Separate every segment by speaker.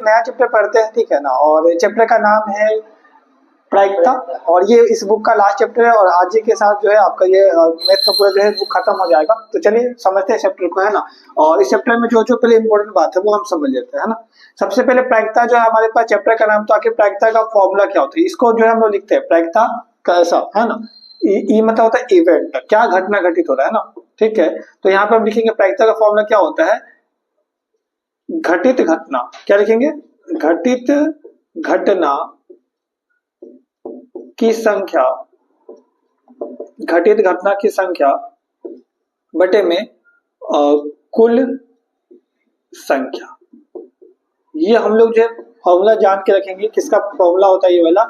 Speaker 1: नया चैप्टर पढ़ते हैं, ठीक है ना। और चैप्टर का नाम है प्रायिकता, और ये इस बुक का लास्ट चैप्टर है, और आज ही के साथ जो है आपका ये मैथ का पूरा जो है बुक खत्म हो जाएगा। तो चलिए समझते हैं चैप्टर को, है ना। और इस चैप्टर में जो जो पहले इंपॉर्टेंट बात है वो हम समझ लेते हैं, है ना। सबसे पहले प्रायिकता जो है हमारे पास चैप्टर का नाम, तो आखिर प्रायिकता का फॉर्मूला क्या होता है, इसको जो है हम लोग लिखते हैं प्रायिकता कैसा, है ना। ई मतलब होता है इवेंट, क्या घटना घटित हो रहा है ना, ठीक है। तो यहाँ पर हम लिखेंगे प्रायिकता का फॉर्मूला क्या होता है, घटित घटना, क्या लिखेंगे, घटित घटना की संख्या, घटित घटना की संख्या बटे में कुल संख्या। ये हम लोग जो है फॉर्मूला जान के रखेंगे, किसका फॉर्मूला होता है, ये वाला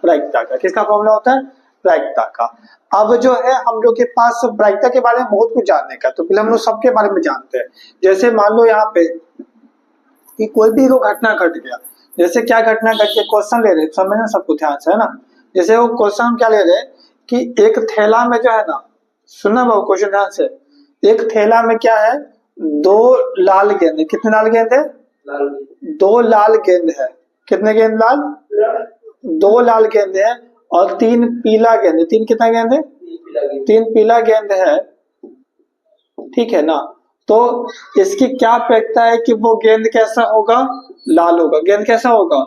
Speaker 1: प्रायिकता का। किसका फॉर्मूला होता है, प्रायिकता का। अब जो है हम लोग के पास प्रायिकता के बारे में बहुत कुछ जानने का, तो पहले हम लोग सबके बारे में जानते हैं। जैसे मान लो यहाँ पे कि कोई भी घटना घट गया, जैसे क्या घटना घट गया, क्वेश्चन ले रहे, समझना सबको ध्यान से, है ना। जैसे वो क्वेश्चन क्या ले रहे कि एक थैला में जो है ना, सुनना बाबू क्वेश्चन ध्यान से, एक थैला में क्या है, 2 लाल गेंद, कितने लाल गेंद है, 2 लाल गेंद है, कितने गेंद लाल, 2 लाल गेंद है, और 3 पीला गेंद है, 3 कितना गेंद है, 3 पीला गेंद है, ठीक है ना। तो इसकी क्या प्रायिकता है कि वो गेंद कैसा होगा, लाल होगा, गेंद कैसा होगा,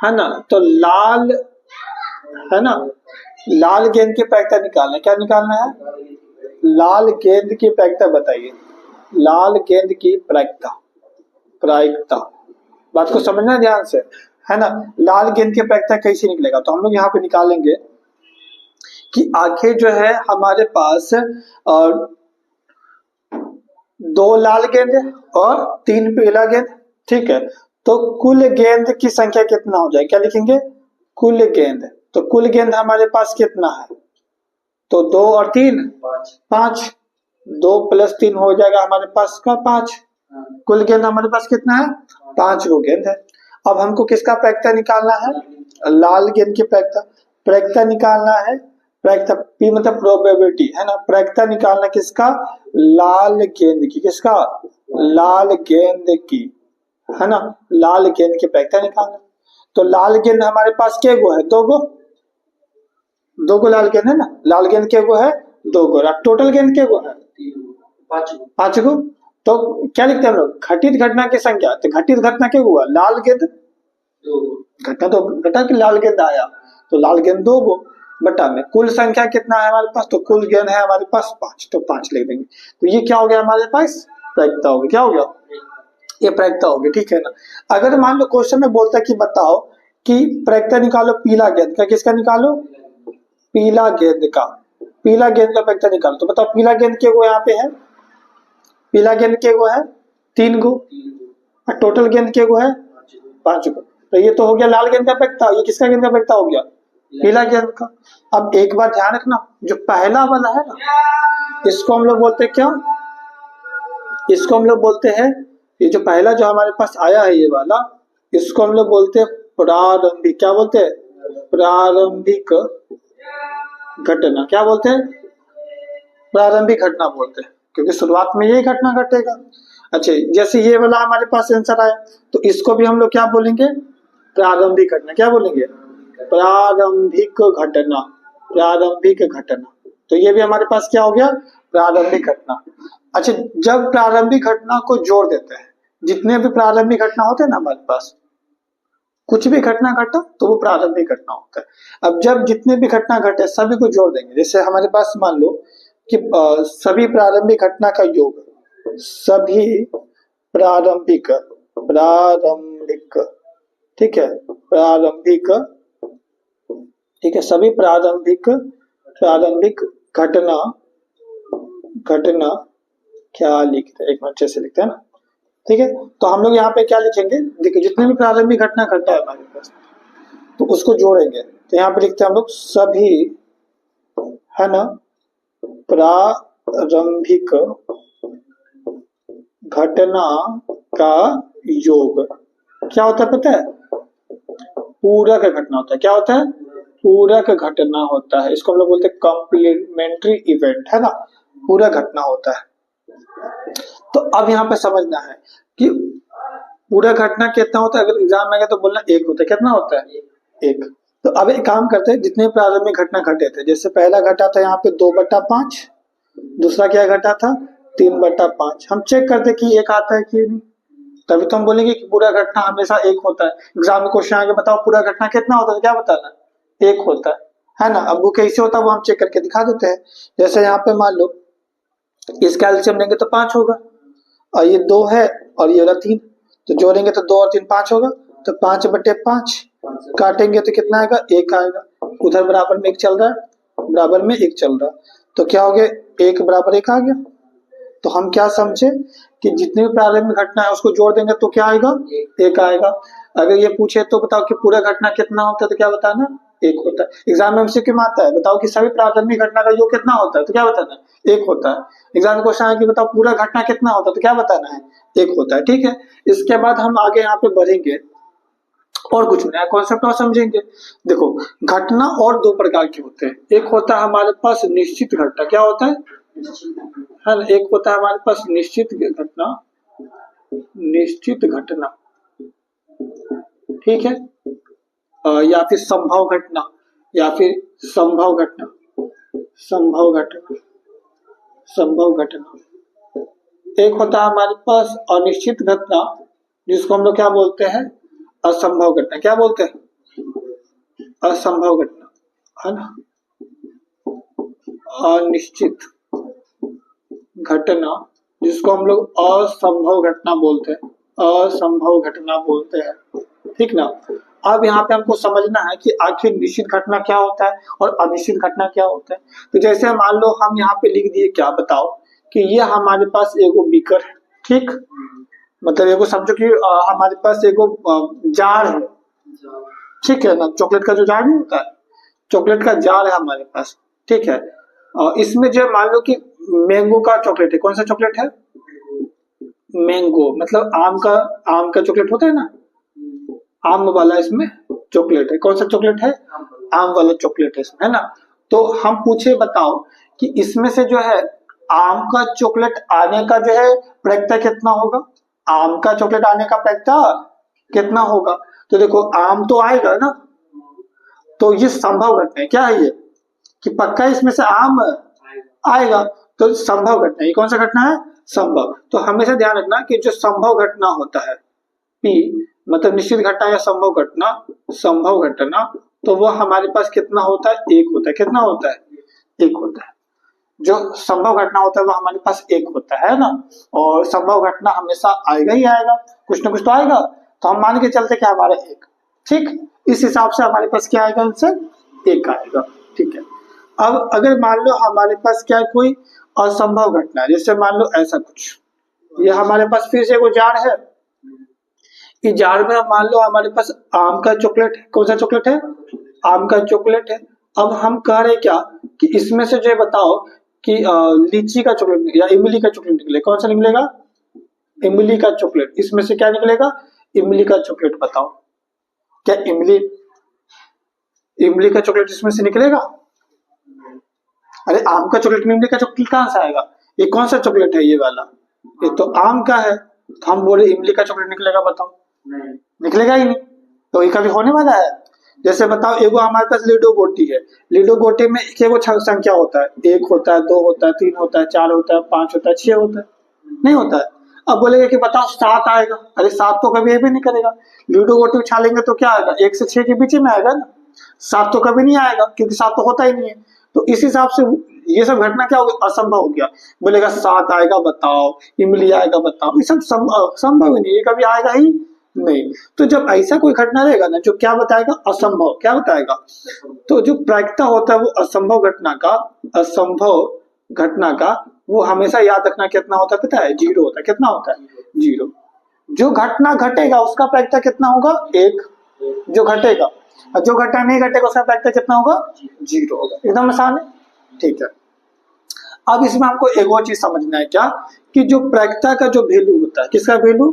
Speaker 1: है ना। तो लाल, है ना, लाल गेंद की प्रायिकता निकालना है, क्या निकालना है, लाल गेंद की प्रायिकता बताइए, लाल गेंद की प्रायिकता, प्रायिकता, बात को समझना ध्यान से, है ना। लाल गेंद की प्रायिकता कैसे निकलेगा, तो हम लोग यहाँ पे निकालेंगे कि आखिर जो है हमारे पास 2 लाल गेंद और 3 पीला गेंद, ठीक है। तो कुल गेंद की संख्या कितना हो जाए, क्या लिखेंगे, कुल गेंद। तो कुल गेंद हमारे पास कितना है, तो 2 और 3 5, 2 + 3 हो जाएगा हमारे पास का 5। कुल गेंद हमारे पास कितना है, 5 गो गेंद है। अब हमको किसका प्रायिकता निकालना है, लाल गेंद की प्रायिकता, प्रायिकता निकालना है, प्रायिकता पी मतलब प्रोबेबिलिटी, है ना। प्रायिकता निकालना किसका, लाल गेंद की, किसका, लाल गेंद की, है ना, लाल गेंद की प्रायिकता निकालना। तो लाल गेंद हमारे पास के गो है, 2 गो, 2 गो लाल गेंद है ना, लाल गेंद के गो है, 2 गो, टोटल गेंद के गो है 5 गो। तो क्या लिखते हैं हम लोग, घटित घटना की संख्या, तो घटित घटना क्या हुआ, लाल गेंद, घटना तो घटा कि लाल गेंद आया, तो लाल गेंद 2 गो, बटा में कुल संख्या कितना है हमारे पास, तो कुल गेंद है हमारे पास 5, तो 5 लिख देंगे। तो ये क्या हो गया हमारे पास, प्रायिकता हो गई, क्या हो गया, ये प्रायिकता हो गई, ठीक है ना। अगर मान लो क्वेश्चन में बोलता है कि बताओ कि प्रायिकता निकालो पीला गेंद का, किसका निकालो, पीला गेंद का, पीला गेंद का प्रायिकता निकालो। तो बताओ पीला गेंद के गो यहाँ पे है, पीला गेंद के गो है 3 गो, और टोटल गेंद के गो है 5 गो। तो ये तो हो गया लाल गेंद का प्रायिकता, ये किसका गेंद का प्रायिकता हो गया, पीला गेंद का। अब एक बार ध्यान रखना, जो पहला वाला है ना, इसको हम लोग बोलते हैं क्या, इसको हम लोग बोलते हैं, ये जो पहला जो हमारे पास आया है ये वाला, इसको हम लोग बोलते हैं प्रारंभिक, क्या बोलते हैं, प्रारंभिक घटना, क्या बोलते हैं, प्रारंभिक घटना बोलते हैं, क्योंकि शुरुआत में यही घटना घटेगा। अच्छा, जैसे ये वाला हमारे पास आंसर आया, तो इसको भी हम लोग क्या बोलेंगे, प्रारंभिक घटना, क्या बोलेंगे, प्रारंभिक घटना, प्रारंभिक घटना। तो ये भी हमारे पास क्या हो गया, प्रारंभिक घटना। अच्छा, जब प्रारंभिक घटना को जोड़ देते हैं, जितने भी प्रारंभिक घटना होते हैं ना हमारे पास, कुछ भी घटना घटा तो वो प्रारंभिक घटना होता है। अब जब जितने भी घटना घटे सभी को जोड़ देंगे, जैसे हमारे पास मान लो कि सभी प्रारंभिक घटना का योग, सभी प्रारंभिक, प्रारंभिक, ठीक है, प्रारंभिक, ठीक है, सभी प्रारंभिक, प्रारंभिक घटना, घटना क्या लिखते हैं, एक मिनट अच्छे से लिखते हैं ना, ठीक है। तो हम लोग यहाँ पे क्या लिखेंगे, देखिए जितने भी प्रारंभिक घटना घटा है हमारे पास, तो उसको जोड़ेंगे। तो यहाँ पे लिखते हैं हम लोग सभी, है ना, प्रारंभिक घटना का योग क्या होता है पता है, पूरक घटना होता है, क्या होता है, पूरक घटना होता है। इसको हम लोग बोलते हैं कॉम्प्लीमेंट्री इवेंट, है ना, पूरक घटना होता है। तो अब यहाँ पे समझना है कि पूरा घटना कितना होता है, अगर एग्जाम में गया तो बोलना एक होता है, कितना होता है एक। तो अब एक काम करते हैं, जितने प्रारंभिक घटना घटे थे, जैसे पहला घटा था यहाँ पे 2/5, दूसरा क्या घटा था 3/5, हम चेक करते कि एक आता है कि नहीं, तभी तो हम बोलेंगे कि पूरा घटना हमेशा एक होता है। एग्जाम में क्वेश्चन आगे बताओ पूरा घटना कितना होता है, तो क्या बताना, एक होता है ना। अब वो कैसे होता है वो हम चेक करके दिखा देते हैं। जैसे यहाँ पे मान लो इसका एलसीएम लेंगे तो 5 होगा, और ये 2 है और ये वाला 3, तो जोड़ेंगे तो 2 और 3 5 होगा, तो 5/5 काटेंगे तो कितना आएगा, 1 आएगा। उधर बराबर में 1 चल रहा है, बराबर में 1 चल रहा है, तो क्या हो गया 1 बराबर 1 आ गया। तो हम क्या समझे कि जितनी भी प्रारंभिक घटना है उसको जोड़ देंगे तो क्या आएगा, 1 आएगा। अगर ये पूछे तो बताओ कि पूरा घटना कितना होता है, तो क्या बताना, 1 होता है। एग्जाम में एमसीक्यू में आता है, बताओ कि सभी प्रारंभिक घटना का योग कितना होता है, तो क्या बताना, 1 होता है। एग्जाम में क्वेश्चन है कि बताओ पूरा घटना कितना होता है, तो क्या बताना है, 1 होता है। ठीक है, इसके बाद हम आगे यहाँ पे बढ़ेंगे और कुछ नया कॉन्सेप्ट और समझेंगे। देखो घटना और 2 प्रकार के होते हैं, एक होता है हमारे पास निश्चित घटना, क्या होता है ना, एक होता है हमारे पास निश्चित घटना, निश्चित घटना, ठीक है, या फिर संभव घटना, या फिर संभव घटना, संभव घटना, संभव घटना। एक होता है हमारे पास अनिश्चित घटना, जिसको हम लोग क्या बोलते हैं, असंभव घटना। क्या बोलते हैं, असंभव घटना, है ना। अनिश्चित घटना जिसको हम लोग असंभव घटना बोलते हैं, असंभव घटना बोलते हैं, ठीक ना। अब यहाँ पे हमको समझना है कि आखिर निश्चित घटना क्या होता है और अनिश्चित घटना क्या होता है। तो जैसे मान लो हम यहाँ पे लिख दिए, क्या बताओ कि ये हमारे पास एगो बीकर है, ठीक, मतलब एगो समझो कि हमारे पास एगो जार है, ठीक है ना, चॉकलेट का जो जार नहीं होता है, चॉकलेट का जार है हमारे पास, ठीक है। इसमें जो मान लो कि मैंगो का चॉकलेट है, कौन सा चॉकलेट है, मैंगो, मतलब आम का चॉकलेट होता है ना, आम वाला इसमें चॉकलेट है, कौन सा चॉकलेट है, आम वाला चॉकलेट है इसमें, है ना। तो हम पूछे बताओ कि इसमें से जो है आम का चॉकलेट आने का जो है प्रायिकता कितना होगा, आम का चॉकलेट आने का प्रायिकता कितना होगा। तो देखो आम तो आएगा ना, तो ये संभव घटना है, क्या है ये, कि पक्का इसमें से आम आएगा, तो संभव घटना, ये कौन सा घटना है, संभव। तो हमेशा ध्यान रखना कि जो संभव घटना होता है पी, मतलब निश्चित घटना या संभव घटना, संभव घटना, तो वो हमारे पास कितना होता है, 1 होता है। कितना होता है, 1 होता है। जो संभव घटना होता है वो हमारे पास 1 होता है ना, और संभव घटना हमेशा आएगा ही आएगा, कुछ ना कुछ तो आएगा, तो हम मान के चलते क्या हमारा 1, ठीक, इस हिसाब से हमारे पास क्या आएगा, आंसर 1 आएगा, ठीक है। अब अगर मान लो हमारे पास क्या है, कोई असंभव घटना है, जैसे मान लो ऐसा कुछ, ये हमारे पास फिर से कोई जार है, इस जार में मान लो हमारे पास आम का चॉकलेट है, कौन सा चॉकलेट है, आम का चॉकलेट है। अब हम कह रहे क्या कि इसमें से जो बताओ कि लीची का चॉकलेट या इमली का चॉकलेट निकले, कौन सा निकलेगा, इमली का चॉकलेट, इसमें से क्या निकलेगा, इमली का चॉकलेट। बताओ क्या इमली का चॉकलेट इसमें से निकलेगा, अरे आम का चॉकलेट में इमली का चॉकलेट कहां से आएगा, ये कौन सा चॉकलेट है, ये वाला, ये तो आम का है, तो हम बोले इमली का चॉकलेट निकलेगा, बताओ नहीं निकलेगा ही नहीं, तो ये कभी होने वाला है। जैसे बताओ एगो हमारे पास लूडो गोटी है, लूडो गोटी में एगो संख्या होता है, 1 होता है, 2 होता है, 3 होता है, 4 होता है, 5 होता है, 6 होता है, नहीं होता है। अब बोलेगा कि बताओ 7 आएगा, अरे 7 तो कभी ये भी नहीं करेगा, लूडो गोटी उछालेंगे तो क्या आएगा, 1 से 6 के बीच में आएगा ना, 7 तो कभी नहीं आएगा क्योंकि 7 तो होता ही नहीं है। तो इस हिसाब से ये सब घटना क्या हो गया, असंभव हो गया। बोलेगा 7 आएगा बताओ, इमली आएगा बताओ, ये सब संभव ही नहीं, ये कभी आएगा ही नहीं। तो जब ऐसा कोई घटना रहेगा ना जो क्या बताएगा, असंभव, क्या बताएगा, तो जो प्रायिकता होता है वो असंभव घटना का वो हमेशा याद रखना कितना होता है पता है, 0 होता है। कितना होता है, 0। जो घटना घटेगा उसका प्रायिकता कितना होगा, 1, जो घटेगा, और जो घटना नहीं घटेगा उसका प्रायिकता कितना होगा, 0 होगा। एकदम आसान है, ठीक है। अब इसमें हमको एक और चीज समझना है, क्या कि जो प्रायिकता का जो वैल्यू होता है, किसका वैल्यू,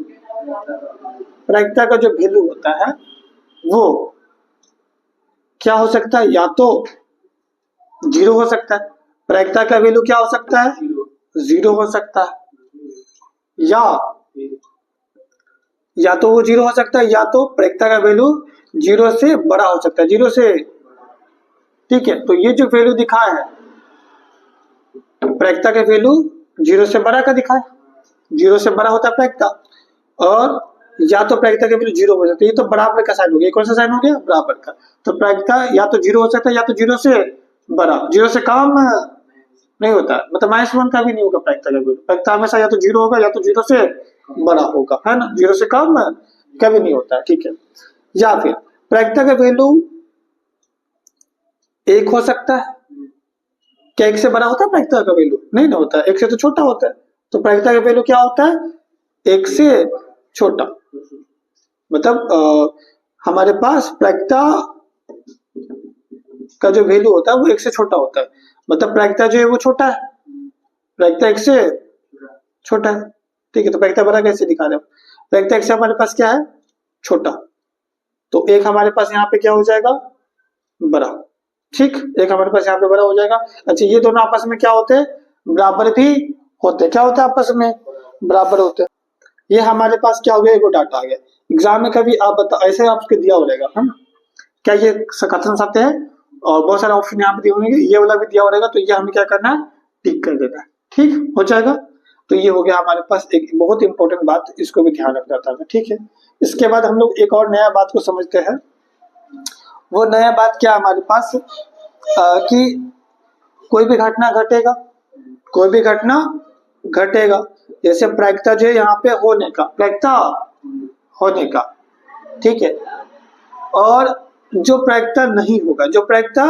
Speaker 1: प्रायिकता का जो वैल्यू होता है वो क्या हो सकता है, या तो 0 हो सकता है, प्रायिकता का वैल्यू क्या हो सकता है, 0 हो सकता है, या या तो वो 0 हो सकता है या तो प्रायिकता का वैल्यू 0 से बड़ा हो सकता है, 0 से, ठीक है। तो ये जो वैल्यू दिखाया है प्रायिकता का वैल्यू 0 से बड़ा का दिखाया, 0 से बड़ा होता है प्रायिकता, और या तो प्रायिकता का वैल्यू 0 हो सकता है, ये तो बराबर का साइन हो गया, कौन सा साइन हो गया, बराबर का। तो प्रायिकता या तो 0 हो सकता है या तो 0 से बड़ा, 0 से कम नहीं होता, मतलब -1 का भी नहीं होगा प्रायिकता का वैल्यू, प्रायिकता हमेशा या तो 0 होगा या तो 0 से बड़ा होगा, है ना, 0 से कम कभी नहीं होता है, ठीक है। या फिर प्रायिकता का वैल्यू 1 हो सकता है, क्या 1 से बड़ा होता है प्रायिकता का वैल्यू, नहीं ना होता है, 1 से तो छोटा होता है। तो प्रायिकता का वैल्यू क्या होता है, 1 से छोटा, मतलब हमारे पास प्रायिकता का जो वैल्यू होता है वो 1 से छोटा होता है, मतलब प्रायिकता जो है वो छोटा है, प्रायिकता 1 से छोटा है, ठीक है। तो प्रायिकता बड़ा कैसे दिखा रहे हो, प्रायिकता 1 से हमारे पास क्या है, छोटा, तो 1 हमारे पास यहाँ पे क्या हो जाएगा, बड़ा, ठीक, 1 हमारे पास यहाँ पे बड़ा हो जाएगा। अच्छा, ये दोनों आपस में क्या होते हैं, बराबर भी होते हैं, क्या होता है आपस में, बराबर होते हैं। ये हमारे पास क्या हो गया, एक डाटा आ गया। एग्जाम में कभी आप बताओ ऐसे आपको दिया हो रहेगा, है ना, क्या ये कथन सत्य है, और बहुत सारे ऑप्शन यहाँ पे दिए होंगे, ये वाला भी दिया हो रहेगा, तो ये हमें क्या करना है, टिक कर देना है, ठीक हो जाएगा। तो ये हो गया हमारे पास एक बहुत इंपॉर्टेंट बात, इसको भी ध्यान रखना था, ठीक है। इसके बाद हम लोग एक और नया बात को समझते हैं। वो नया बात क्या हमारे पास, कि कोई भी घटना घटेगा, कोई भी घटना घटेगा, जैसे प्रायिकता जो है यहाँ पे होने का, प्रायिकता होने का, ठीक है, और जो प्रायिकता नहीं होगा, जो प्रायिकता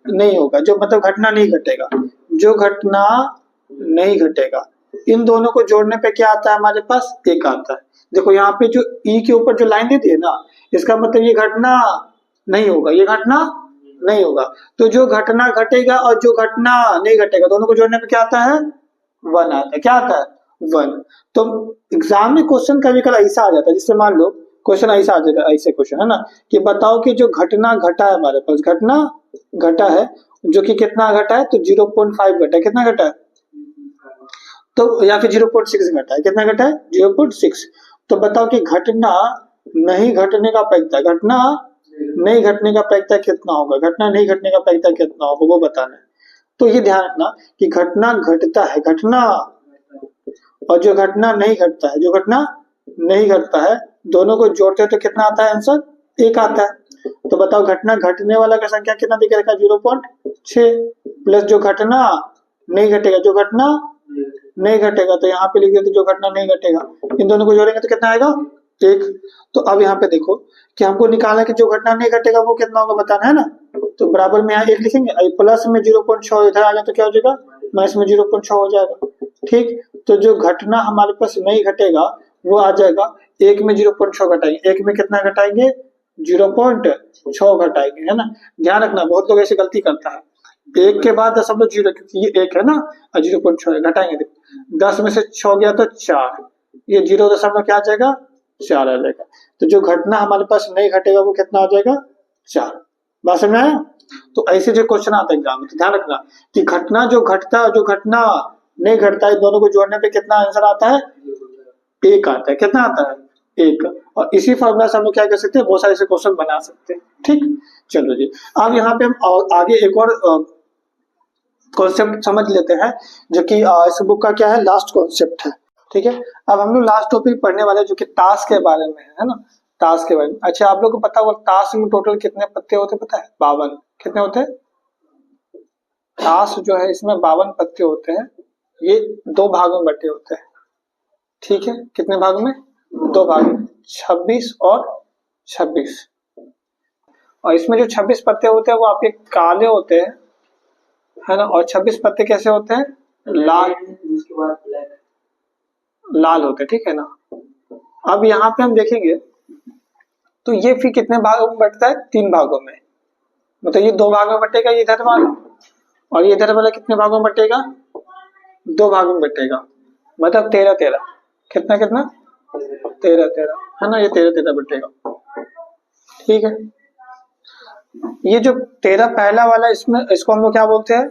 Speaker 1: नहीं होगा, जो मतलब घटना नहीं घटेगा, जो घटना नहीं घटेगा, इन दोनों को जोड़ने पे क्या आता है हमारे पास, एक आता है। देखो यहाँ पे जो ई के ऊपर जो लाइन देती है ना, इसका मतलब ये घटना नहीं होगा, ये घटना नहीं होगा। तो जो घटना घटेगा और जो घटना नहीं घटेगा, दोनों को जोड़ने पे क्या आता है, 1 आता है, क्या आता है, 1। तो एग्जाम में क्वेश्चन कभी कभी ऐसा आ जाता है, जिससे मान लो क्वेश्चन ऐसा आ जाएगा, ऐसे क्वेश्चन है ना, कि बताओ कि जो घटना घटा है हमारे पास, घटना घटा है, जो कि कितना घटा है, तो 0.5 घटा है, कितना घटा है, तो या फिर 0.6 घटा है, कितना घटा है, 0.6। तो बताओ कि घटना नहीं घटने का प्रायिकता, घटना नहीं घटने का प्रायिकता कितना होगा, घटना नहीं घटने का प्रायिकता कितना होगा, वो बताना है। तो ये ध्यान रखना कि घटना घटता है, घटना, और जो घटना नहीं घटता है, जो घटना नहीं घटता है, दोनों को जोड़ते हैं तो कितना आता है आंसर, 1 आता है। तो बताओ घटना घटने वाला का संख्या कितना दिख रखा है, 0.6, प्लस जो घटना नहीं घटेगा, जो घटना नहीं घटेगा, तो यहाँ पे लिख देते जो घटना नहीं घटेगा, इन दोनों को जोड़ेंगे तो कितना आएगा, 1। तो अब यहाँ पे देखो कि हमको निकालना कि जो घटना नहीं घटेगा वो कितना होगा, बताना है ना। तो बराबर में यहाँ 1 लिखेंगे, प्लस में 0.6 इधर आ गया तो क्या हो जाएगा, माइनस में 0.6 हो जाएगा, ठीक। तो जो घटना हमारे पास नहीं घटेगा वो आ जाएगा, 1 में 0.6 घटाएंगे, 1 में कितना घटाएंगे, 0.6 घटाएंगे, है ना। ध्यान रखना बहुत लोग ऐसी गलती करता है, 1 के बाद 0.0, क्योंकि ये 1 है ना, और 0.6 घटाएंगे, 10 में से 6 गया तो 4, ये 0 दशमलव क्या आ जाएगा, 4 आ जाएगा। तो जो घटना हमारे पास नहीं घटेगा वो कितना आ जाएगा, 4। बात समझ में आया। तो ऐसे जो क्वेश्चन आता है एग्जाम में, तो ध्यान रखना कि घटना जो घटता है, जो घटना नहीं घटता है, दोनों को जोड़ने पे कितना आंसर आता है, 1 आता है, कितना आता है, 1। और इसी फॉर्मूला से हम लोग क्या कर सकते हैं, बहुत सारे ऐसे क्वेश्चन बना सकते हैं, ठीक। चलो जी, अब यहाँ पे हम आगे एक और कॉन्सेप्ट समझ लेते हैं, जो कि इस बुक का क्या है, लास्ट कॉन्सेप्ट है, ठीक है। अब हम लोग लास्ट टॉपिक पढ़ने वाले जो कि ताश के बारे में है ना, ताश के बारे में। अच्छा, आप लोग को पता होगा ताश में टोटल कितने पत्ते होते हैं, पता है, 52। कितने होते हैं, ताश जो है इसमें 52 पत्ते होते हैं, ये 2 भागों में बटे होते हैं, ठीक है। कितने भागों में, 2 भाग में, 26 और 26। और इसमें जो 26 पत्ते होते हैं वो आपके काले होते हैं, है ना, और 26 पत्ते कैसे होते हैं, लाल, लाल होते हैं, ठीक है ना। अब यहाँ पे हम देखेंगे तो ये फिर कितने भागों में बटता है, 3 भागों में, मतलब ये 2 भागों में बटेगा, ये इधर वाला, और ये इधर वाला कितने भागों में बटेगा, 2 भागों में बटेगा, मतलब 13-13, कितना कितना, 13-13, है ना, ये 13-13 बटेगा, ठीक है। ये जो 13 पहला वाला, इसमें इसको हम लोग क्या बोलते हैं,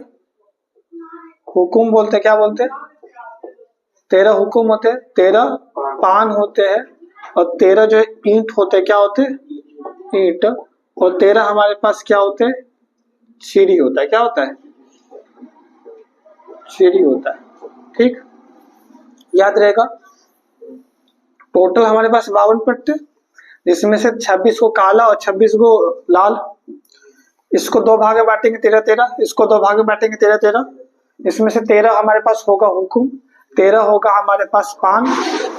Speaker 1: हुकुम बोलते हैं, क्या बोलते हैं, 13 हुकुम होते हैं, 13 पान होते हैं, और 13 जो है ईंट होते, क्या होते ईंट, और 13 हमारे पास क्या होते हैं, सीढ़ी होता है। क्या होता है, सीढ़ी होता है। ठीक, याद रहेगा। टोटल हमारे पास 52 पट्टे, जिसमें से 26 को काला और 26 को लाल। इसको दो भाग में बांटेंगे 13 13, इसको दो भाग में बांटेंगे 13 13। इसमें से 13 हमारे पास होगा हुकुम, 13 होगा हमारे पास पान,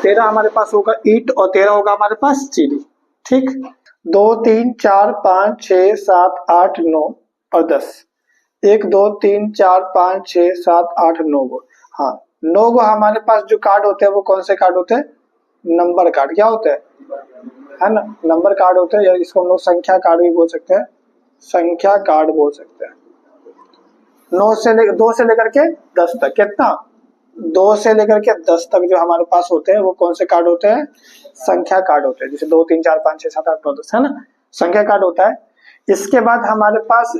Speaker 1: 13 हमारे पास होगा ईंट, और 13 होगा हमारे पास सीढ़ी। ठीक, 2 3 4 5 6 7 8 9 और 10। 1 2 3 4 5 6 7 8 9 गो। हाँ, 9 गो हमारे पास जो कार्ड होते हैं वो कौन से कार्ड होते हैं, नंबर कार्ड। क्या होते हैं, है ना, नंबर कार्ड होते हैं, या इसको हम लोग संख्या कार्ड भी बोल सकते हैं, संख्या कार्ड बोल सकते हैं। 2 से लेकर के 10 तक, कितना, 2 से लेकर के 10 तक जो हमारे पास होते हैं वो कौन से कार्ड होते हैं, संख्या कार्ड होते हैं। जैसे 2 3 4 5 6 7 8 9 10, है ना, संख्या कार्ड होता है। इसके बाद हमारे पास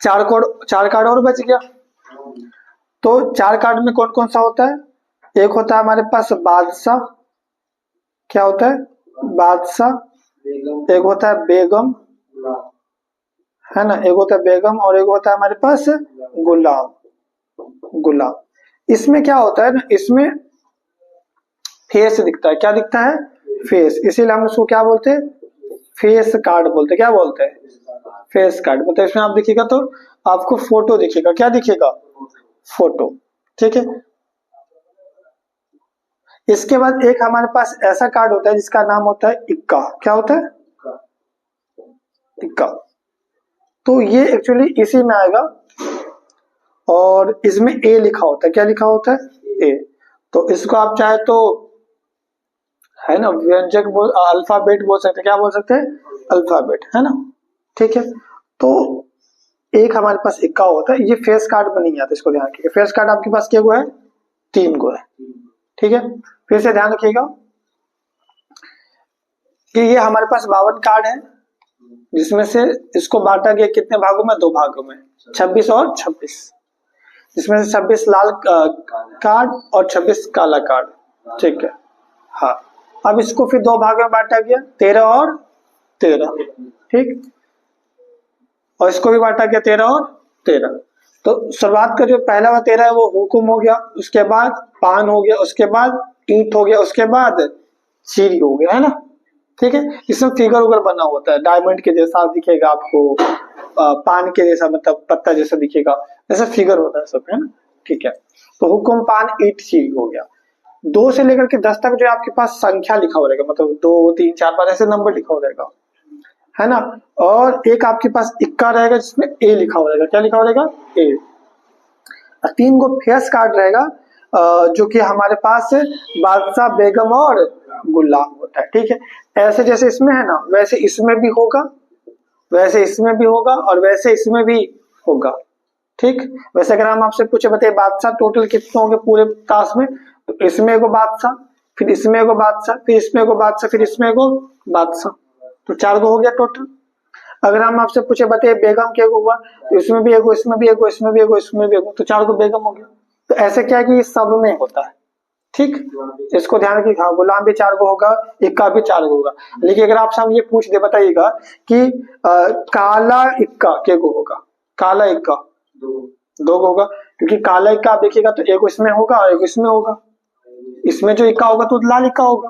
Speaker 1: 4 कार्ड और बच गया। तो 4 कार्ड में कौन कौन सा होता है, एक होता है हमारे पास बादशाह, क्या होता है, बादशाह, एक होता है बेगम, है ना, एक होता है बेगम, और एक होता है हमारे पास गुलाम। गुलाम, इसमें क्या होता है ना, इसमें फेस दिखता है। क्या दिखता है, फेस, इसीलिए हम उसको क्या बोलते हैं, फेस कार्ड बोलते हैं। क्या बोलते हैं, फेस कार्ड। मतलब इसमें आप देखिएगा तो आपको फोटो दिखेगा। क्या दिखेगा, फोटो। ठीक है, इसके बाद एक हमारे पास ऐसा कार्ड होता है जिसका नाम होता है इक्का। क्या होता है, इक्का। तो ये एक्चुअली इसी में आएगा, और इसमें ए लिखा होता है। क्या लिखा होता है, ए। तो इसको आप चाहे तो, है ना, व्यंजक बोल, अल्फाबेट बोल सकते हैं। क्या बोल सकते हैं, अल्फाबेट, है ना। ठीक है, तो एक हमारे पास इक्का होता है। ये फेस कार्ड में नहीं आता, इसको ध्यान रखिएगा। फेस कार्ड आपके पास क्या गो है, 3 गो है। ठीक है, फिर से ध्यान रखिएगा कि ये हमारे पास 52 कार्ड है, जिसमें से इसको बांटा गया कितने भागों में, 2 भागों में, 26 और 26। जिसमें से 26 लाल कार्ड और 26 काला कार्ड। ठीक है, हाँ। अब इसको फिर 2 भागों में बांटा गया, 13 और 13। ठीक, और इसको भी बांटा गया 13 और 13। तो शुरुआत का जो पहला वाला 13 है वो हुकुम हो गया, उसके बाद पान हो गया, उसके बाद ईंट हो गया, उसके बाद सीढ़ी हो गया, है ना। ठीक है, इसमें फिगर उगर बना होता है, डायमंड के जैसा दिखेगा आपको, पान के जैसा, मतलब पत्ता जैसा दिखेगा, ऐसा फिगर होता है सब, है ना। ठीक है, तो हुकुम पान ईंट सीढ़ी हो गया। 2 से लेकर के 10 तक जो आपके पास संख्या लिखा हो रहेगा, मतलब 2 3 4 5 ऐसे नंबर लिखा हो रहेगा, है ना। और एक आपके पास इक्का रहेगा जिसमें ए लिखा हो रहेगा। क्या लिखा हो रहेगा, ए। 3 गो फेस कार्ड रहेगा, जो कि हमारे पास बादशाह, बेगम और गुलाम होता है। ठीक है, ऐसे जैसे इसमें है ना, वैसे इसमें भी होगा, वैसे इसमें भी होगा, और वैसे इसमें भी होगा। ठीक, वैसे अगर हम आपसे पूछे बताइए बादशाह टोटल कितने होंगे पूरे ताश में, तो इसमें एगो बादशाह, फिर इसमें एगो बादशाह, फिर इसमें एगो बादशाह, फिर इसमें एगो बादशाह, तो 4 गो हो गया टोटल। अगर हम आपसे पूछे बताइए बेगम के हुआ, तो इसमें भी एगो, इसमें भी एगो, इसमें भी एगो, इसमें भी एगो, तो 4 गो बेगम हो गया। तो ऐसे क्या है कि सब में होता है। ठीक, इसको ध्यान रखिए। हाँ, गुलाम भी 4 गो होगा, इक्का भी 4 गो होगा। लेकिन अगर आपसे हम ये पूछ दे बताइएगा कि काला इक्का के गो होगा, काला इक्का 2 गो होगा, क्योंकि काला इक्का आप देखिएगा तो एक इसमें होगा और एक इसमें होगा। इसमें जो इक्का होगा तो लाल इक्का होगा।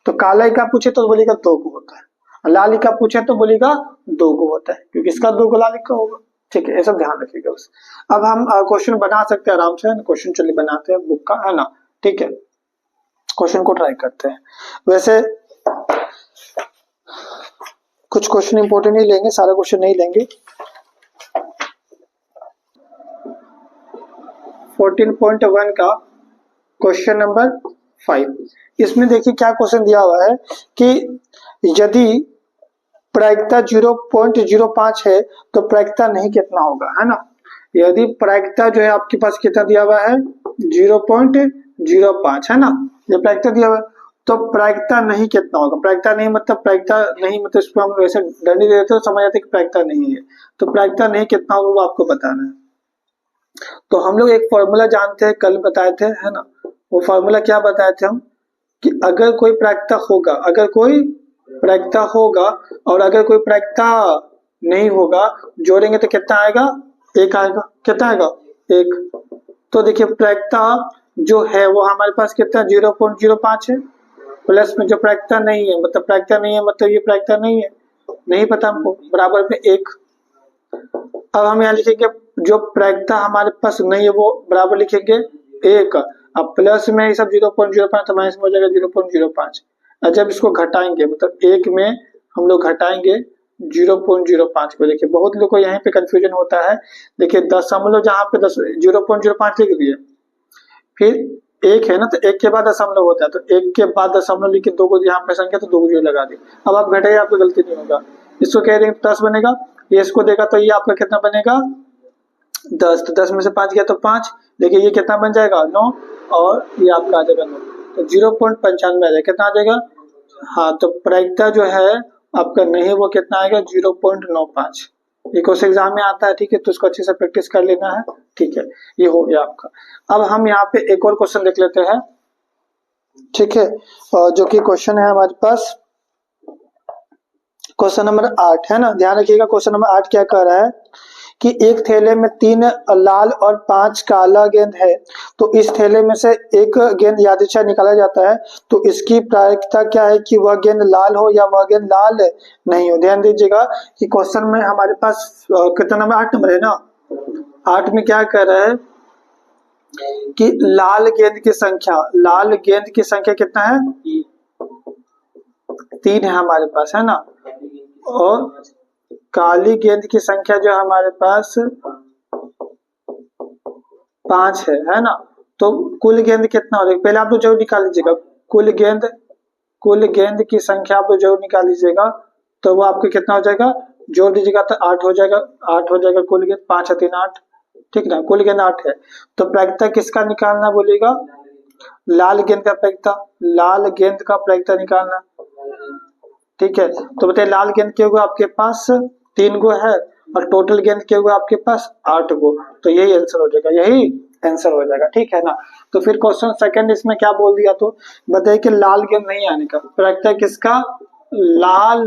Speaker 1: तो काला इक्का पूछे तो बोलेगा 2 गो होता है, लाल इक्का पूछे तो बोलेगा 2 गो होता है, क्योंकि इसका 2 गो लाल इक्का होगा। ठीक है, ये सब ध्यान रखिएगा बस। अब हम क्वेश्चन बना सकते हैं आराम से, क्वेश्चन चलिए बनाते हैं बुक का, है ना। ठीक है, क्वेश्चन को ट्राई करते हैं। वैसे कुछ क्वेश्चन इंपोर्टेंट नहीं लेंगे, सारे क्वेश्चन नहीं लेंगे। 14.1 का क्वेश्चन नंबर 5, इसमें देखिए क्या क्वेश्चन दिया हुआ है कि यदि प्रायिकता 0.05 है तो प्रायिकता नहीं कितना होगा, है ना। यदि प्रायिकता जो है आपके पास कितना दिया हुआ है, 0.05, है ना, ये प्रायिकता दिया हुआ है, तो प्रायिकता नहीं कितना होगा। प्रायिकता नहीं मतलब, प्रायिकता नहीं मतलब इसको हम वैसे डंडी देते तो समझ आते कि प्रायिकता नहीं है, तो प्रायिकता नहीं कितना होगा वो आपको बताना है। तो हम लोग एक फॉर्मूला जानते हैं, कल बताए थे, है ना, वो फॉर्मूला क्या बताए थे हम कि अगर कोई प्रायिकता होगा, अगर कोई प्रायिकता होगा और अगर कोई प्रायिकता नहीं होगा, जोड़ेंगे तो कितना आएगा, एक आएगा। कितना आएगा, एक। तो देखिए प्रायिकता जो है वो हमारे पास कितना 0.05 है, प्लस में जो प्रायिकता नहीं है मतलब प्रायिकता नहीं है मतलब ये प्रायिकता नहीं है, नहीं पता हमको, बराबर में एक। अब हम यहाँ लिखेंगे जो प्रायिकता हमारे पास नहीं है वो बराबर लिखेंगे एक, अब प्लस में ये सब 0.05 तो माइनस में हो जाएगा 0.05। और जब इसको घटाएंगे मतलब एक में हम लोग घटाएंगे 0.05 को, देखिए बहुत लोग को यहाँ पे कंफ्यूजन होता है। देखिए दशमलव जहाँ पे 0.05 लिख दिए, फिर एक है ना तो एक के बाद दशमलव होता है, तो एक के बाद दशमलव लिख के दो को यहाँ पे संख्या तो दो को लगा दी। अब आप घटाइए, आपको गलती नहीं होगा। इसको कह रहे हैं 10 बनेगा, ये इसको देगा तो ये आपका कितना बनेगा 10, तो 10 में से 5 गया तो 5, देखिए ये कितना बन जाएगा 9 और ये आपका आ जाएगा 9, तो 0.95 आ जाएगा। कितना आ जाएगा, हाँ तो प्रायिकता जो है आपका नहीं वो कितना आएगा 0.95। ये क्वेश्चन एग्जाम में आता है, ठीक है, तो उसको अच्छे से प्रैक्टिस कर लेना है, ठीक है। ये हो गया आपका। अब हम यहाँ पे एक और क्वेश्चन देख लेते हैं, ठीक है, जो कि क्वेश्चन है हमारे पास क्वेश्चन नंबर 8 है ना। ध्यान रखिएगा क्वेश्चन नंबर 8 क्या कह रहा है कि एक थैले में 3 लाल और 5 काला गेंद है, तो इस थैले में से एक गेंद यादृच्छा निकाला जाता है, तो इसकी प्रायिकता क्या है कि वह गेंद लाल हो या वह गेंद लाल नहीं हो। ध्यान दीजिएगा कि क्वेश्चन में हमारे पास कितना नंबर 8 नंबर है ना, 8 में क्या कह रहा है कि लाल गेंद की संख्या, लाल गेंद की संख्या कितना है 3 है हमारे पास, है ना, और काली गेंद की संख्या जो हमारे पास 5 है ना। तो कुल गेंद कितना हो जाएगा, पहले आप लोग जरूर निकाल लीजिएगा कुल गेंद की संख्या आप लोग जरूर निकाल लीजिएगा, तो वो आपको कितना हो जाएगा, जोड़ दीजिएगा तो 8 हो जाएगा, 8 हो जाएगा कुल गेंद, 5 3 8, ठीक ना, कुल गेंद 8 है। तो प्रायिकता किसका निकालना बोलेगा, लाल गेंद का प्रायिकता, लाल गेंद का प्रायिकता निकालना, ठीक है। तो बताइए लाल गेंद के हुए आपके पास 3 गो है और टोटल गेंद के हुए आपके पास 8 गो, तो यही आंसर हो जाएगा, यही आंसर हो जाएगा, ठीक है ना। तो फिर क्वेश्चन सेकंड इसमें क्या बोल दिया, तो बताइए कि लाल गेंद नहीं आने का प्रायिकता किसका, लाल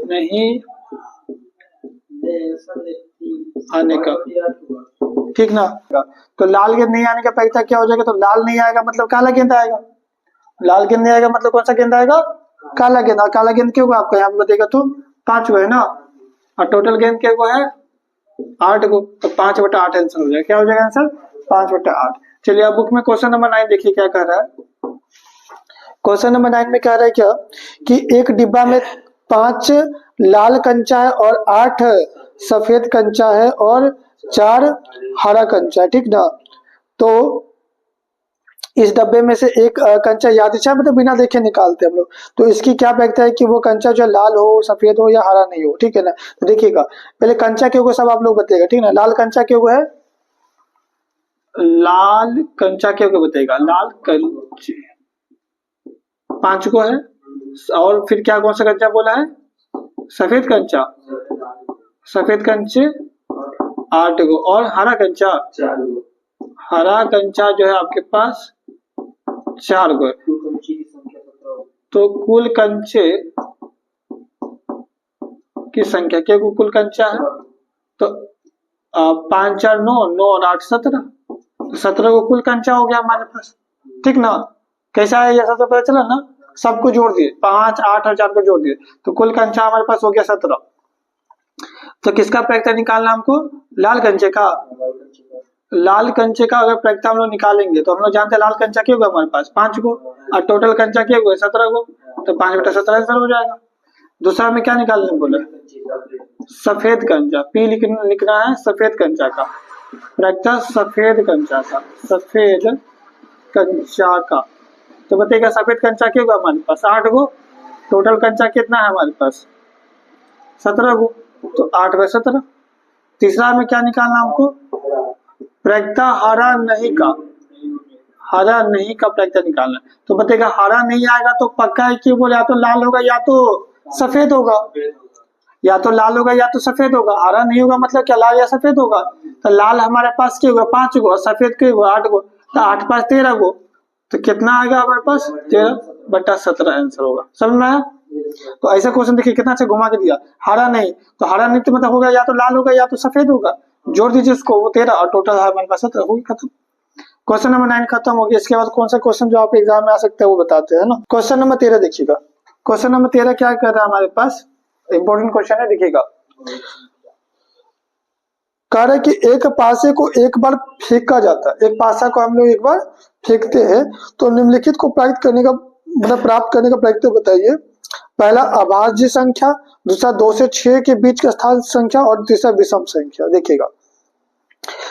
Speaker 1: नहीं आने का, ठीक ना। तो लाल गेंद नहीं आने का प्रायिकता क्या हो जाएगा, तो लाल नहीं आएगा मतलब काला गेंद आएगा, लाल गेंद नहीं आएगा मतलब कौन सा गेंद आएगा, काला गेंद। और काला गेंद क्यों आपका यहाँ पे बताएगा तो 5 गो है ना, और टोटल गेंद क्या गो है 8 गो, तो 5/8 आंसर हो जाएगा। क्या हो जाएगा आंसर 5/8। चलिए अब बुक में क्वेश्चन नंबर 9 देखिए क्या कह रहा है। क्वेश्चन नंबर 9 में कह रहा है क्या कि एक डिब्बा में 5 लाल कंचा है और 8 सफेद कंचा है और 4 हरा कंचा है, ठीक ना। तो इस डब्बे में से एक कंचा यादृच्छा मतलब बिना देखे निकालते हम लोग, तो इसकी क्या प्रायिकता है कि वो कंचा जो लाल हो, सफेद हो या हरा नहीं हो, ठीक है ना। तो देखिएगा पहले कंचा के ऊपर सब आप लोग बताइएगा, ठीक ना। लाल कंचा के ऊपर है, लाल कंचा के ऊपर बताइएगा, लाल कंचे 5 को है, और फिर क्या कौन सा कंचा बोला है, सफेद कंचा, सफेद कंचे 8 गो, और हरा कंचा, हरा कंचा जो है आपके पास 4 गो, तो कुल कंचे की संख्या क्या, कुल कंचा है तो 5 4 9, 9 और 8 17, तो 17 को कुल कंचा हो गया हमारे पास, ठीक ना। कैसा है ये सबसे पता चला ना, सबको जोड़ दिए, 5 8 और 4 को जोड़ दिए, तो कुल कंचा हमारे पास हो गया 17। तो किसका प्रायिकता निकालना हमको, लाल कंचे का। लाल कंचे का अगर प्रायिकता हम लोग निकालेंगे तो हम लोग जानते हैं लाल कंचा क्या होगा हमारे पास 5 गो, और टोटल कंचा क्या हुआ 17 गो, तो 5/17 आंसर हो जाएगा। दूसरा में क्या निकालने बोले, सफेद कंचा, पी लिखना है सफेद कंचा का प्रायिकता, सफेद कंचा का, सफेद कंचा का। तो बताइएगा सफेद कंचा क्या होगा हमारे पास 8 गो, टोटल कंचा कितना है हमारे पास 17 गो, तो 8/17। तीसरा में क्या निकालना हमको, प्रायिकता हरा नहीं का, हरा नहीं का प्रायिकता निकालना। तो बताइएगा हरा नहीं आएगा तो पक्का है कि बोले या तो लाल होगा या तो सफेद होगा, या तो लाल होगा या तो सफेद होगा, हरा नहीं होगा मतलब क्या लाल या सफेद होगा। तो लाल हमारे पास क्या होगा 5 गो, सफेद के 8 गो, तो 8 5 13 गो, तो कितना आएगा हमारे पास 13/17 आंसर होगा। समझ में आया? तो ऐसा क्वेश्चन देखिए कितना अच्छा घुमा के दिया। हरा नहीं, तो हरा नहीं तो मतलब होगा या तो लाल होगा या तो सफेद होगा, जोड़ दीजिए उसको, वो 13 और टोटल है हमारे पास 17, होगी खत्म। क्वेश्चन नंबर 9 खत्म हो गया। इसके बाद कौन सा क्वेश्चन जो आपके एग्जाम में आ सकता है वो बताते हैं ना। क्वेश्चन नंबर 13 देखिएगा। क्वेश्चन नंबर 13 क्या कर रहा है हमारे पास, इंपॉर्टेंट क्वेश्चन है, देखिएगा। कह रहे कि एक पासे को एक बार फेंका जाता है, एक पासा को हम लोग एक बार फेंकते हैं तो निम्नलिखित को प्राप्त करने का मतलब प्राप्त करने का प्रयत्न बताइए। पहला अभाज्य संख्या, दूसरा 2 से 6 के बीच का स्थान संख्या और तीसरा विषम संख्या। देखिएगा,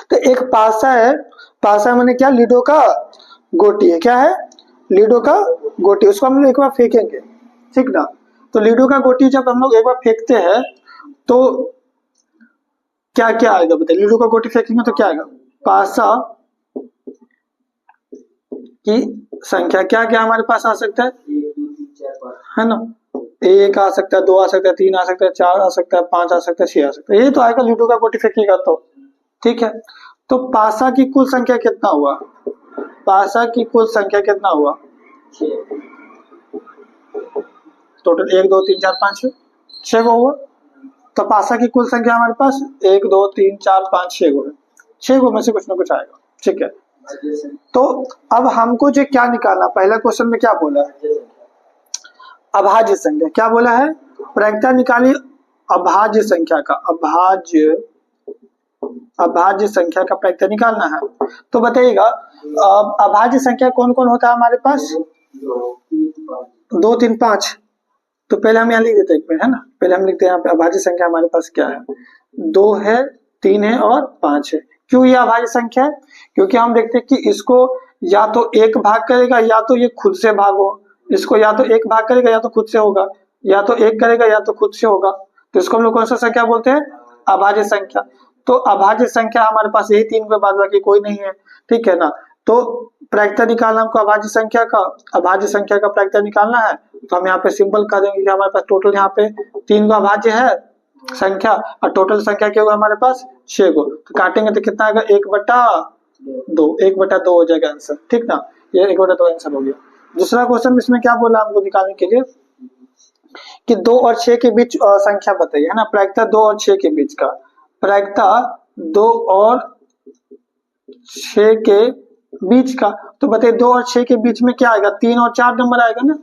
Speaker 1: तो एक पासा है, पासा मैंने क्या, लीडो का गोटी है, क्या है, लीडो का गोटी, उसको हम लोग एक बार फेंकेंगे, ठीक ना। तो लीडो का गोटी जब हम लोग एक बार फेंकते हैं तो क्या क्या आएगा बताइए। लीडो का गोटी फेंकेंगे तो क्या आएगा, पासा की संख्या क्या क्या हमारे पास आ सकता है ना, 1 आ सकता है, 2 आ सकता है, 3 आ सकता है, 4 आ सकता है, 5 आ सकता है, 6 आ सकता है, ये तो आएगा लीडो का गोटी फेंकेगा तो, ठीक है। तो पासा की कुल संख्या कितना हुआ, पासा की कुल संख्या कितना हुआ, टोटल 1 2 3 4 5 6 गो हुआ। तो पासा की कुल संख्या हमारे पास 1 2 3 4 5 6 गो है, 6 गो में से कुछ ना कुछ आएगा, ठीक है। तो अब हमको जो क्या निकालना, पहला क्वेश्चन में क्या बोला है, अभाज्य संख्या, क्या बोला है, प्रायिकता निकाली अभाज्य संख्या का, अभाज्य संख्या का प्रायिकता निकालना है। तो बताइएगा अभाज्य संख्या कौन कौन होता है हमारे पास, 2 3 5। तो पहले हम यहाँ लिख देते हैं एक मिनट, है ना, पहले हम लिखते हैं यहाँ पे अभाज्य संख्या हमारे पास क्या है, 2 है, 3 है और 5 है। क्यों ये अभाज्य संख्या है, क्योंकि हम देखते हैं कि इसको या तो एक भाग करेगा या तो ये खुद से भाग हो, इसको या तो एक भाग करेगा या तो खुद से होगा, या तो एक करेगा या तो खुद से होगा, तो इसको हम लोग कौन सा संख्या बोलते हैं, अभाज्य संख्या। तो अभाज्य संख्या हमारे पास यही 3 के बाद बाकी कोई नहीं है, ठीक है ना। तो प्रायिकता निकालना हमको अभाज्य संख्या का, अभाज्य संख्या का प्रायिकता निकालना है, तो हम यहाँ पे सिंपल कर देंगे कि हमारे पास टोटल यहाँ पे 3 का अभाज्य है संख्या और टोटल संख्या क्या होगा हमारे पास 6 गो, तो काटेंगे तो कितना आएगा 1/2, 1/2 हो जाएगा आंसर, ठीक ना, ये 1/2 आंसर हो गया। दूसरा क्वेश्चन इसमें क्या बोला हमको निकालने के लिए कि 2 और 6 के बीच संख्या बताइए, है ना, प्रायिकता 2 और 6 के बीच का, प्रायिकता 2 और 6 के बीच का। तो बताइए 2 और 6 के बीच में क्या आएगा, 3 और 4 नंबर आएगा ना,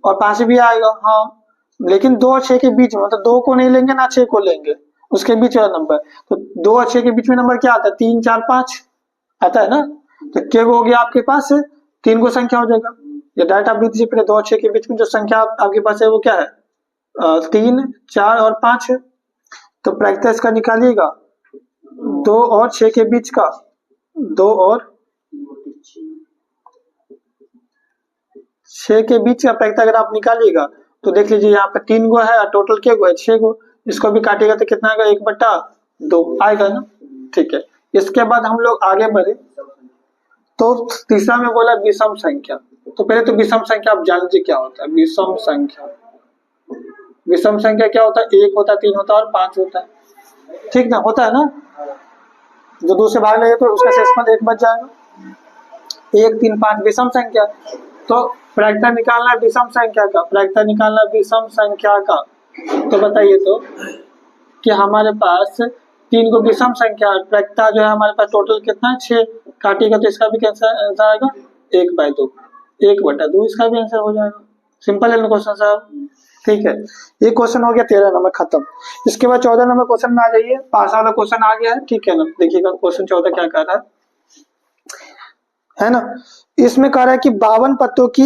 Speaker 1: और 5 भी आएगा, हाँ, लेकिन 2 और 6 के बीच में, मतलब 2 को नहीं लेंगे ना 6 को लेंगे, उसके बीच वाला नंबर। तो 2 और 6 के बीच में नंबर क्या आता है, 3 4 5 आता है ना। तो क्या हो गया आपके पास 3 को संख्या हो जाएगा, ये डायरेक्ट आप लिख दीजिए पहले, 2 और 6 के बीच में जो संख्या आपके पास है वो क्या है, 3 4 और 5 है। तो प्रायिकता इसका निकालिएगा 2 और 6 के बीच का, 2 और 6 के बीच का प्रायिकता अगर आप निकालिएगा तो देख लीजिए यहाँ पे 3 गो है और टोटल क्या गो है 6 गो, इसको भी काटिएगा तो कितना आएगा 1/2 आएगा ना, ठीक है। इसके बाद हम लोग आगे बढ़े तो तीसरा में बोला विषम संख्या। तो पहले तो विषम संख्या आप जान लीजिए क्या होता है, विषम संख्या, विषम संख्या क्या होता है, 1 होता है, 3 होता है और 5 होता है, ठीक ना, होता है ना। जो 2 से भाग लेंगे तो उसका शेषफल 1 बच जाएगा, 1 3 5 विषम संख्या। तो प्रायिकता निकालना है विषम संख्या का, प्रायिकता निकालना है विषम संख्या का। तो बताइए तो कि हमारे पास 3 को विषम संख्या, प्रायिकता जो है हमारे पास टोटल कितना है 6, काटिएगा तो इसका भी कैंसर आंसर आएगा 1/2, 1/2 इसका भी आंसर हो जाएगा। सिंपल है ना क्वेश्चन साहब, ठीक है। ये क्वेश्चन हो गया 13 नंबर खत्म। इसके बाद 14 नंबर क्वेश्चन में आ जाइए, पास वाला क्वेश्चन आ गया है, ठीक है ना। देखिएगा क्वेश्चन 14 क्या कह रहा है ना। इसमें कह रहा है कि 52 पत्तों की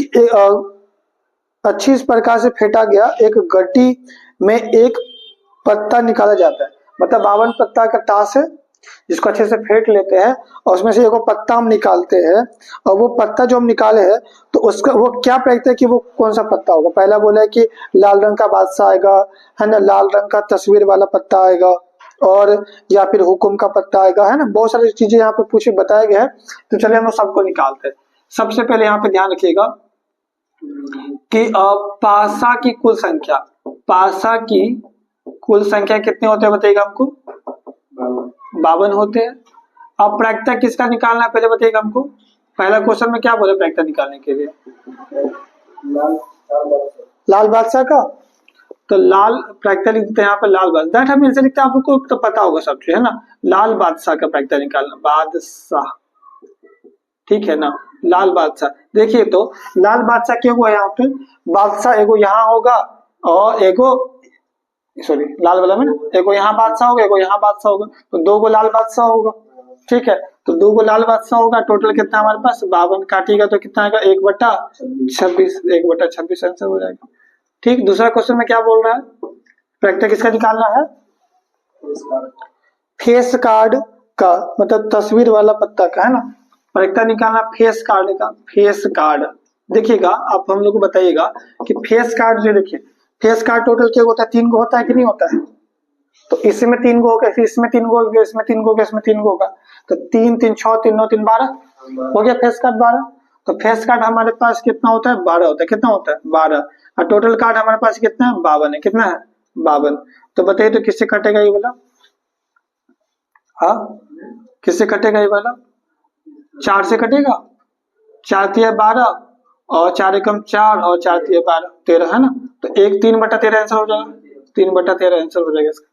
Speaker 1: अच्छी इस प्रकार से फेंटा गया एक गड्डी में एक पत्ता निकाला जाता है, मतलब 52 पत्ता का टास है जिसको अच्छे से फेंट लेते हैं और उसमें से एक पत्ता हम निकालते हैं, और वो पत्ता जो हम निकाले हैं तो उसका वो क्या प्रायिकता है कि वो कौन सा पत्ता होगा। पहला बोला है कि लाल रंग का बादशाह आएगा, है ना, लाल रंग का तस्वीर वाला पत्ता आएगा, और या फिर हुकुम का पत्ता आएगा, है ना, बहुत सारी चीजें यहाँ पे पूछे बताया गया है। तो चलिए हम लोग सबको निकालते हैं। सबसे पहले यहाँ पे ध्यान रखिएगा कि पासा की कुल संख्या, पासा की कुल संख्या कितने होते हैं बताइएगा हमको, 52 होते हैं। अब प्रायिकता किसका निकालना है पहले बताइएगा हमको। पहला क्वेश्चन में क्या बोले प्रायिकता निकालने के लिए? लाल बादशाह का। तो लाल प्रायिकता लिख देते हैं यहाँ पर, लाल बादशाह। दैट हम ऐसे लिखते हैं, आपको तो पता होगा सब चीज है ना। लाल बादशाह का प्रायिकता निकालना, बादशाह, ठीक है ना। लाल बादशाह देखिए, तो लाल बादशाह क्या हुआ यहाँ पे, बादशाह एगो यहाँ होगा और एगो, सॉरी लाल वाला में ना, एगो यहाँ बादशाह होगा, एगो यहाँ बादशाह होगा, तो दो गो लाल बादशाह होगा, ठीक है। तो दो गो लाल बादशाह होगा, टोटल कितना हमारे पास 52 काटिएगा तो कितना आएगा 1/26, 1/26 आंसर हो जाएगा। ठीक, दूसरा क्वेश्चन में क्या बोल रहा है, प्रायिकता किसका निकालना है? फेस कार्ड का, मतलब तस्वीर वाला पत्ता का है ना। प्रायिकता निकालना फेस कार्ड का। फेस कार्ड देखिएगा, आप हम लोग को बताइएगा कि फेस कार्ड जो, देखिए फेस कार्ड टोटल क्या होता है, 3 गो होता है कि नहीं होता है? तो इसमें 3 गो होगा, इसमें 3 गो होगा, इसमें 3 गो होगा, इसमें 3 गो होगा, तो 3 3 6 3 9 3 12 हो गया फेस कार्ड 12। तो फेस कार्ड हमारे पास कितना होता है? 12 होता है। कितना होता है? 12। और टोटल कार्ड हमारे पास कितना है? 52 है। कितना है? 52। तो बताइए तो किससे कटेगा ये वाला? हाँ, किससे कटेगा ये वाला? 4 से कटेगा। 4 तिया 12 और 4 एकम 4 और 4 तिया 12, 13 है ना। तो 3/13 आंसर हो जाएगा। 3/13 आंसर हो जाएगा इसका।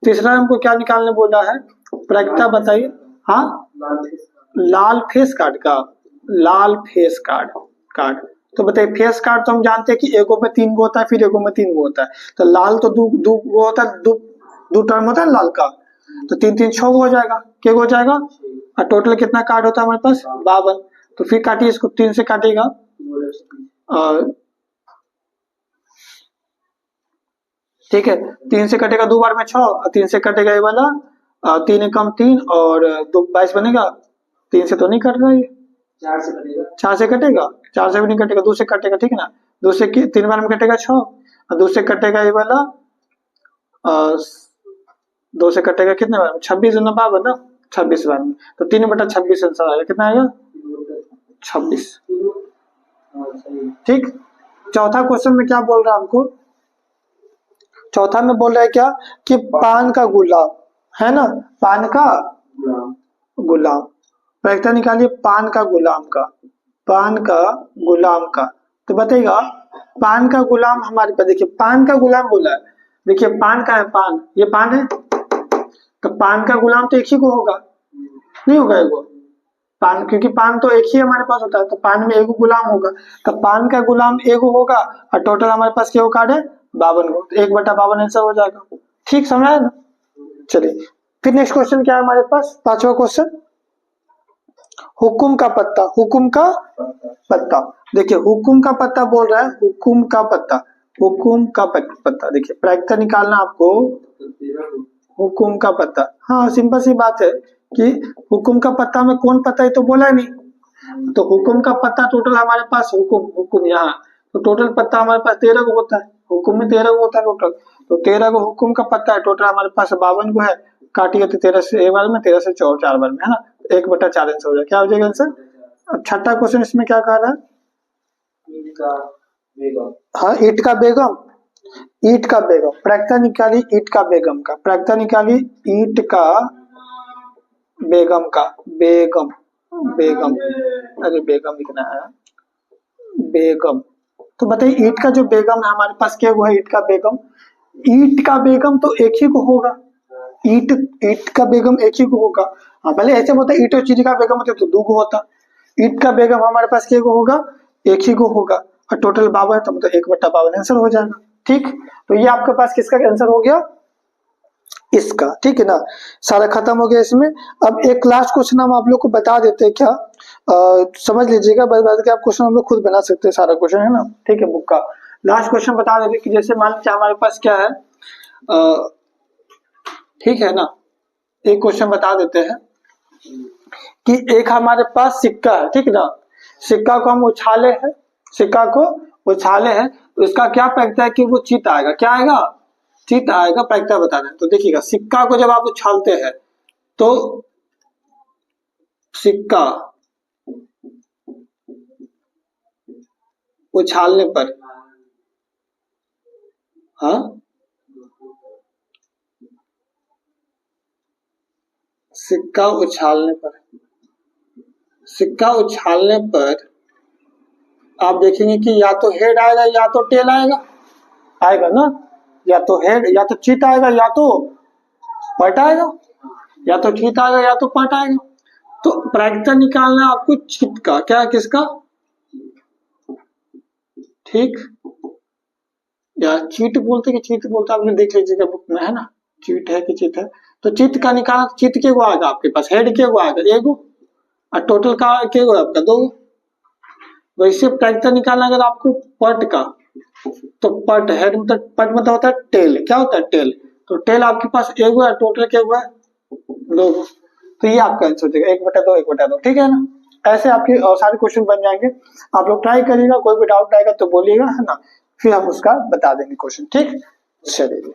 Speaker 1: तीसरा हमको क्या निकालने बोला है? प्रायिकता बताइए। हाँ, लाल फेस कार्ड का। लाल फेस कार्ड कार्ड तो बताइए, फेस कार्ड तो हम जानते हैं कि एगो में 3 गो होता है, फिर एगो में 3 गो होता है। तो लाल तो दो वो होता है, दो टर्म होता है लाल का, तो 3 3 6 हो जाएगा। क्या हो जाएगा? और टोटल कितना कार्ड होता है हमारे पास? 52। तो फिर काटिए इसको, 3 से काटिएगा और ठीक है, 3 से कटेगा 2 बार में 6, और 3 से कटेगा ये वाला 3 एकम 3 और 2 22 बनेगा। 3 से तो नहीं कट रहा है, 4 से कटेगा। 4 से कटेगा, 4 से भी नहीं कटेगा, 2 से कटेगा, ठीक है ना। 2 से 3 बार में कटेगा 6 और 2 से कटेगा ये वाला 2 से कटेगा कितने बार में? 26 दूना 52 ना, 26 बार में। तो 3/26 आंसर आएगा। कितना आएगा? 26। ठीक। चौथा क्वेश्चन में क्या बोल रहा है हमको? चौथा में बोल रहा है क्या कि पान का गुलाब है ना, पान का गुलाम। प्रायिकता निकालिए पान का गुलाम का। पान का गुलाम का, तो बताइएगा पान का गुलाम हमारे पास, देखिए पान का गुलाम बोला है। देखिए पान का है, पान, ये पान है, तो पान का गुलाम तो एक ही को होगा, नहीं होगा एगो पान, क्योंकि पान तो एक ही हमारे पास होता है, तो पान में एगो गुलाम होगा। तो पान का गुलाम एगो होगा और टोटल हमारे पास क्या कार्ड है? 52 गो। 1/52 आंसर हो जाएगा। ठीक, समझ आया ना। चलिए फिर नेक्स्ट क्वेश्चन क्या है हमारे पास? 5वां क्वेश्चन, हुकुम का पत्ता। हुकुम का पत्ता, देखिए हुकुम का पत्ता बोल रहा है, हुकुम का पत्ता, हुकुम का पत्ता। देखिए प्रायिकता निकालना आपको, हुकुम का पत्ता। हाँ, सिंपल सी बात है कि हुकुम का पत्ता में कौन पत्ता है तो बोला नहीं। तो हुकुम का पत्ता टोटल हमारे पास, हुकुम हुकुम यहाँ, तो टोटल पत्ता हमारे पास 13 गो होता है। हुकुम में 13 गो होता है टोटल, तो 13 गो हुकुम का पत्ता है। टोटल हमारे पास 52 गो है। काटिए तो 13 से एक बार में, 13 से 4 बार में, है ना। 1/4 आंसर हो जाएगा। क्या हो जाएगा आंसर? अब छठा क्वेश्चन इसमें क्या कह रहा है? हाँ, ईट का बेगम। ईट का बेगम, प्रायिकता निकाली ईट का बेगम का। प्रायिकता निकाली ईट का बेगम का। बेगम, बेगम, अरे बेगम लिखना है, बेगम। तो बताइए ईट का जो बेगम है हमारे पास क्या हुआ है? ईट का बेगम, ईट का बेगम तो एक ही को होगा। ईट ईट का बेगम एक ही को होगा। हाँ, पहले ऐसे होता ईट और चीज का बेगम होता तो 2 को होता। ईट का बेगम हमारे पास क्या को होगा? एक ही को होगा। और टोटल 52 है, तो मतलब 1/52 आंसर हो जाएगा। ठीक, तो ये आपके पास किसका आंसर हो गया? इसका। ठीक है ना, सारा खत्म हो गया इसमें। अब एक लास्ट क्वेश्चन हम आप लोग को बता देते हैं, क्या समझ लीजिएगा, बाद के आप क्वेश्चन हम लोग खुद बना सकते हैं, सारा क्वेश्चन है ना। ठीक है, बुक का लास्ट क्वेश्चन बता देते कि जैसे मान लीजिए हमारे पास क्या है, ठीक है ना, एक क्वेश्चन बता देते हैं कि एक हमारे पास सिक्का है, ठीक ना। सिक्का को हम उछाले हैं, सिक्का को उछाले हैं, तो इसका क्या प्रायिकता है कि वो चित आएगा। क्या आएगा? चित आएगा। प्रायिकता बता दें तो देखिएगा, सिक्का को जब आप उछालते हैं तो सिक्का उछालने पर, हाँ, सिक्का उछालने पर आप देखेंगे कि या तो हेड आएगा या तो टेल आएगा ना, या तो हेड या तो चित आएगा या तो पट आएगा, या तो चित आएगा या तो पट आएगा। तो प्रायिकता निकालना आपको चित का, क्या किसका, ठीक, या चीट बोलते कि चीट बोलते आपने देख लीजिएगा बुक में, है ना, चीट है कि चित है। तो चित का निकालना, चित के गो आएगा आपके पास, हेड के गो आएगा एगो, और टोटल का के गो आपका दो। वैसे प्रायिकता निकालना अगर आपको पट का, तो पट हेड मतलब पट मतलब होता है टेल, क्या होता है टेल, तो टेल आपके पास एगो है, टोटल के गो है दो। तो ये आपका आंसर हो जाएगा 1/2 1/2, ठीक है ना। ऐसे आपके सारे क्वेश्चन बन जाएंगे, आप लोग ट्राई करिएगा, कोई भी डाउट आएगा तो बोलिएगा, है ना, फिर हम उसका बता देंगे क्वेश्चन, ठीक, चलिए।